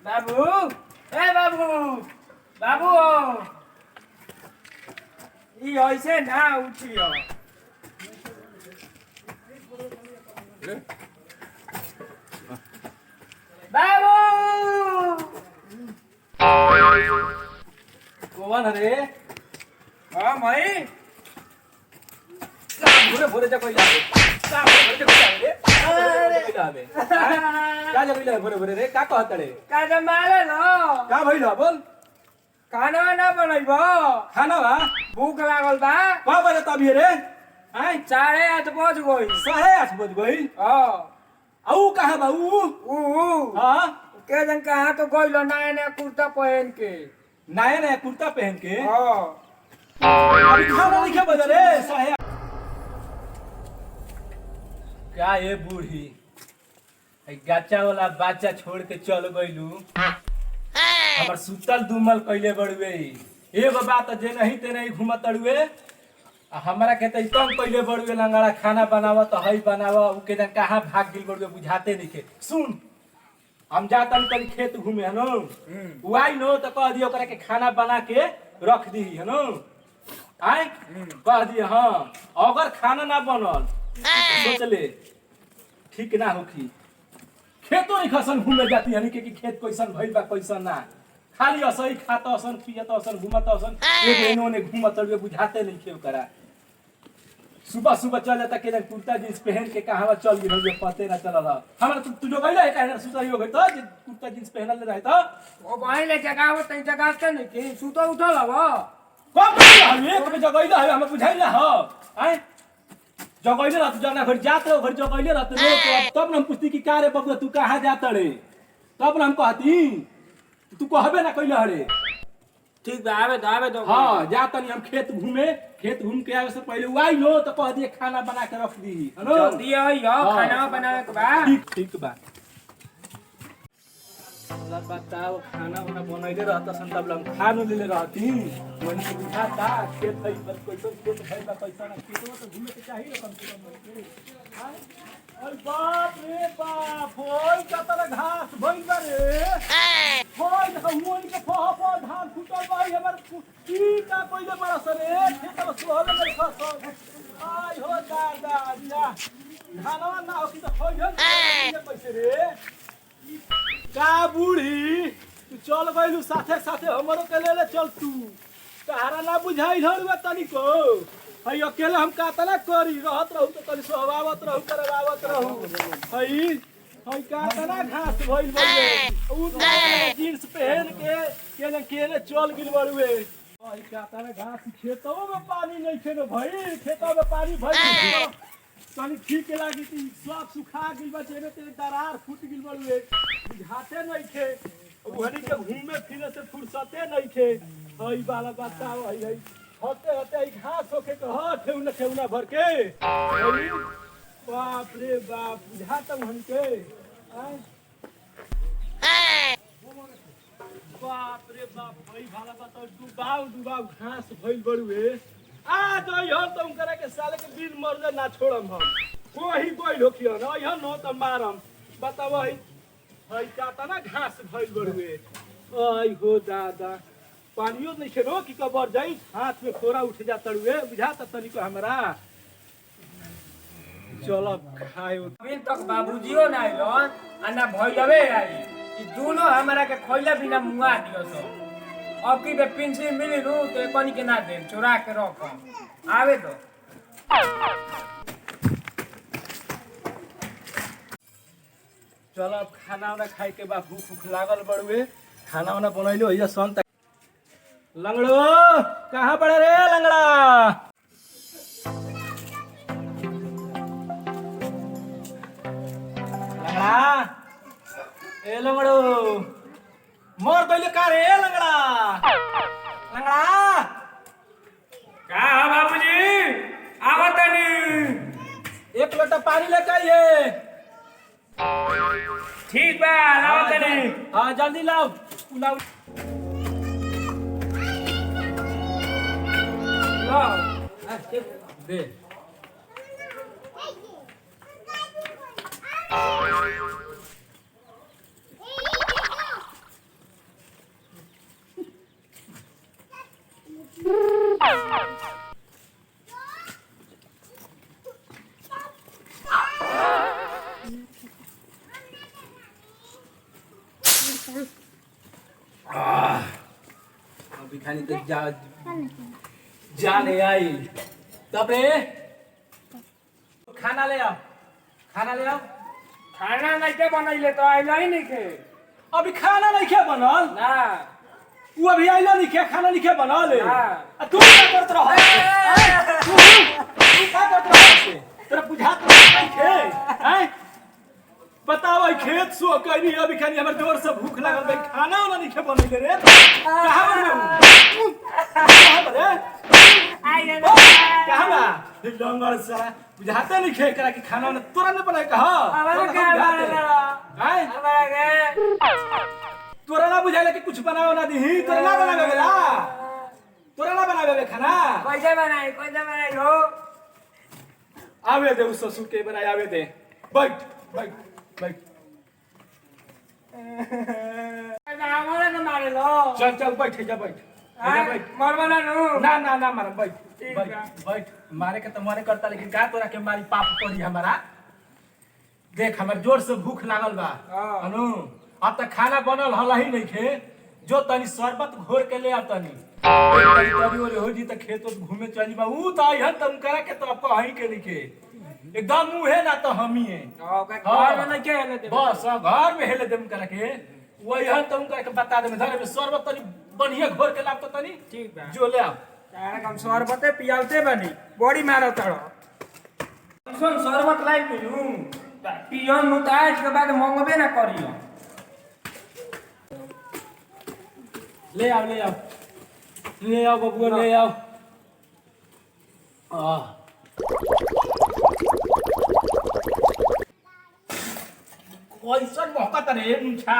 बाबू ए बाबू बाबू ई ऐसे ना उठियो बाबू कौन रे? हां भाई भोरे भोरे जा कोई जावे का भोरे जा कोई जावे अरे कोई जावे का जगइला भोरे भोरे रे का कहत रे का जमाले लो का भइल बोल खाना ना बनइबो खाना बा भूख लागल बा का बजे तभी रे आई 8:30 बज गई 8:30 बज गई हां आऊ कहां बा ऊ हां के जन कहां तो गइलो नया नया कुर्ता पहन के नया नया कुर्ता पहन के हां अभी खाना लिखे बजे रे 8:30 क्या ये बूढ़ी गाचा वाला बाचा छोड़ के चल गइलू हमर सुतल दुमल कइले बड़ुए एगो बात जे नहीं ते नहीं घुमत अड़ुए हमरा के त तंग कइले बड़ुए लंगड़ा खाना बनावा त हई बनावा उ के जन कहां भाग गेल बड़ुए बुझाते नहीं के सुन हम जातन कल खेत घूमे हनो उ आई नो त कह दियो ओकरा के खाना बना के रख दी हनो आई कह दिए हां अगर खाना ना बनल सोच ले ठीक ना होखी खेतो नहीं खसन घूमे जाती हनी के खेत कैसन भइल बा कैसन ना खाली असई खात असन पियत असन घूमत असन एक इन्होंने घूमत हुए बुझाते नहीं खेव करा सुबह सुबह चल जाता के कुर्ता जींस पहन के कहां चल गिरल जो पते ना चलल हमरा तू जो गइला है काहे सुतई हो गई तो कुर्ता जींस पहनल रहे तो ओ भाई ले जगावत तई जगावत नहीं कि सुतो उठल हव कब हम एक में जगइला है हम बुझाइला हो आय जगइले रहत जना घर जात रहो घर जगइले रहत रे तब न हम पूछती कि का रे बबुआ तू कहां जात रे तब न हम कहती तू कहबे ना कइले हरे ठीक बा आवे दो हां जातनी हम खेत घूम के आवे से पहले उ आई लो तो कह दिए खाना बना के रख दी हेलो जल्दी आइयो खाना बनावे के बा ठीक बा ला बताओ खाना बनैले रहता सन तब हम खानो लेले रहती मन के बुझाता खेत है बस कैसन खेत है बा कैसन खेतवा तो घूमे के चाहिए कम से कम अरे बाप रे बाप होय कतर घास भइल बा रे होय देखो मोन के फह धान फुटल बा हमर की का कइले बड़ा सरे खेतवा सोहल में फसल आय हो दादा जा धानवा ना हो कि तो होय कैसे रे का बूढ़ी तू चल गइलू साथे साथे हमरो के लेले चल तू तहरा ना बुझाई धरवा तनिको हई अकेले हम कातना करी रहत रहू तो तनी सोहवावत रहू करवावत रहू हई कातना घास भइल बड़े उ जींस पहन के केने चल गिल बड़ुए हई कातना घास खेतों में पानी नहीं खेनो भाई खेतों में पानी भइल तनी ठीक लागी ती सब सुखा गिल बा जेने ते दरार फूट गिल बड़ुए बुझाते नहीं खे वहनी के घूमे फिरे से फुर्सते नहीं खे हई वाला बताओ हई होते होते घास होके के ठेउना भर के बाप रे बाप बुझाता हमके बाप रे बाप भई भाला बताओ डुबाव घास भइल बड़ुए आ जइहो तो उनकरा के साले के दिन मरले ना छोड़म हम कोही गइल होखियो न यह न त मारम बताओ हई कातना घास भइल बड़ुए आई हो दादा पानियो नहीं खेरो कि कबर जाई हाथ में खोरा उठ जा तड़ुए बुझाता तनिको हमरा चलो खायो अभी तक बाबूजियो ना आइलन आ ना भइलवे आई ई दोनों हमरा के खइला बिना मुआ दियो सो अब की बे पिंसी मिली रू तो कोनी के ना दे चुरा के रख आवे दो चलो अब खाना वाना खाए के बाद भूख लागल बड़ुए खाना वाना बनैलो होइजा सन तक लंगड़ो कहाँ पड़े रे लंगड़ा लंगड़ा ए लंगड़ो मोर गइले का रे लंगड़ा लंगड़ा का बाबूजी आवत नहीं एक लोटा पानी लेके आइए ठीक बा लावत नहीं हाँ जल्दी लाओ लाओ लो दे अभी खाली तो जा ले आई तब रे खाना ले आओ खाना नहीं के बनैले तो आइल ही नहीं के अभी खाना नहीं खे बनल ना वो अभी आइला नहीं खे खाना नहीं खे बनल हाँ। तू क्या करत रह तू क्या करत रह तेरा बुझात नहीं खे हैं बताओ आई खेत सो कहीं अभी खानी हमर जोर से भूख लागल बे खाना वाला नहीं खे बनैले रे कहां बने कहां बने कहां बा डंगर सारा बुझाते नहीं खे करा कि खाना वाला तोरा ने बनाए कहा हमारा क्या बनाला हैं हमारा के तोरा ना बुझाइला कि कुछ बनाओ ना दी तोरा ना बनावे बेला तोरा ना बनावे खाना कैसे बनाई हो आवे दे उस ससुर के बनाए आवे दे बैठ बैठ बैठ हमारा न मारे लो चल चल बैठ जा बैठ बैठ मरवाना नु ना मार बैठ ठीक बैठ बा। बैठ मारे के तो मारे करता लेकिन का तोरा के मारी पाप पड़ी हमारा देख हमर जोर से भूख लागल बा हाँ। अनु अब तक खाना बनल हला ही नहीं खे जो तनी शरबत घोर के ले आ तनी तनी और हो जी त खेत में घूमे चली बा ऊ त आइहन तुम करा के तो आपको हई के लिखे एकदम मुंह है ना तो हम ही है घर में नहीं के हेले दे बस घर में हेले देम करा के वही हन तुम करा के बता दे धरे में शरबत तनी बढ़िया घोर के लाब तो तनी ठीक बा जो ले आ तारा हम शरबते पियालते बनी बड़ी मारो तारो सुन शरबत लाई पिलू पियन नु त आज के बाद मंगबे ना करियो ले आओ बबुआ ले आओ कैसन महकत रे मुछा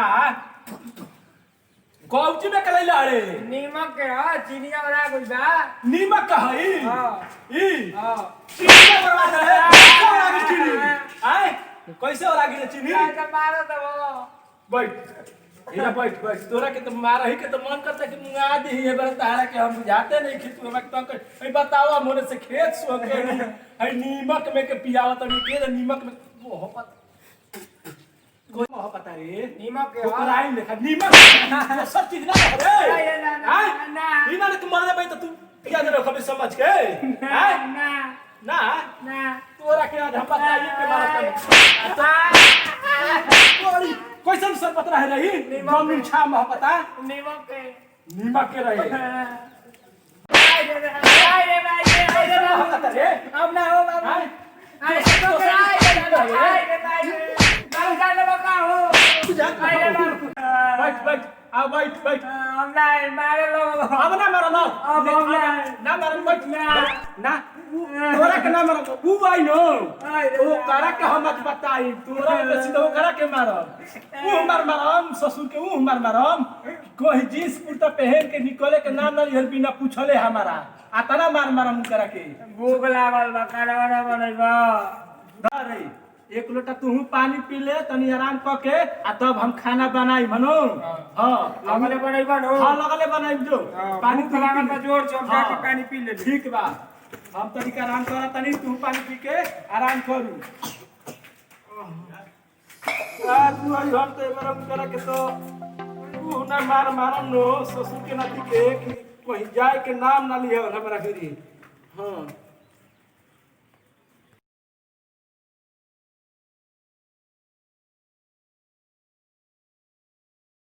कौची में कलैला रे नीमक के ह चीनिया वाला कुछ बा नीमक कहाई हां ई हां चीनी बर्बाद है कैसे हो लागी चीनी आए कैसे हो लागी चीनी का मारो तो वो बैठ इधर बैठ बैठ तोरा के तो मारा ही के तो मन करता कि मुंगा दी है बर तारा के हम बुझाते नहीं कि तू हमें तंग कर ए बताओ मोरे से खेत सो के है नीमक में के पियावत में के नीमक में वो हो पता कोई हो पता रे नीमक के ओकराई लेखा नीमक सब चीज ना रे ना इना ने तू मर जाबे तो तू पिया दे कभी समझ के हैं ना तोरा के आज हम बताइए के मारत कोई कैसन सब पता है रही गम छा मह पता नीमक के रहे अब ना हो बाबा बैठ बैठ आ बैठ बैठ मारे लो अब ना मारो ना मारो बैठ ना तोरा के ना मारो ऊ आई नो ओ करा के हम मत बताई तोरा के सीधा करा के मारो ऊ मारम ससुर के ऊ मारम कोई जींस कुर्ता पहन के निकले के नाम ना लिहल बिना पूछले हमारा आतना मारम करा के भूख लागल बा खाना बनैबा अरे एक लोटा तू पानी पी ले तनी आराम क के आ तब हम खाना बनाई मनो हां लगले बनैबा नो हां लगले बनाई जो पानी लागल बा जोर से जाके पानी पी ले ठीक बा हम तनी आराम करा तनी तू पानी पी के आराम करू आ तू आई हम तो गरम करा के तो तू ना मारम नो ससुर के नाती के कहीं जाए के नाम ना लिया हमरा फिरी हां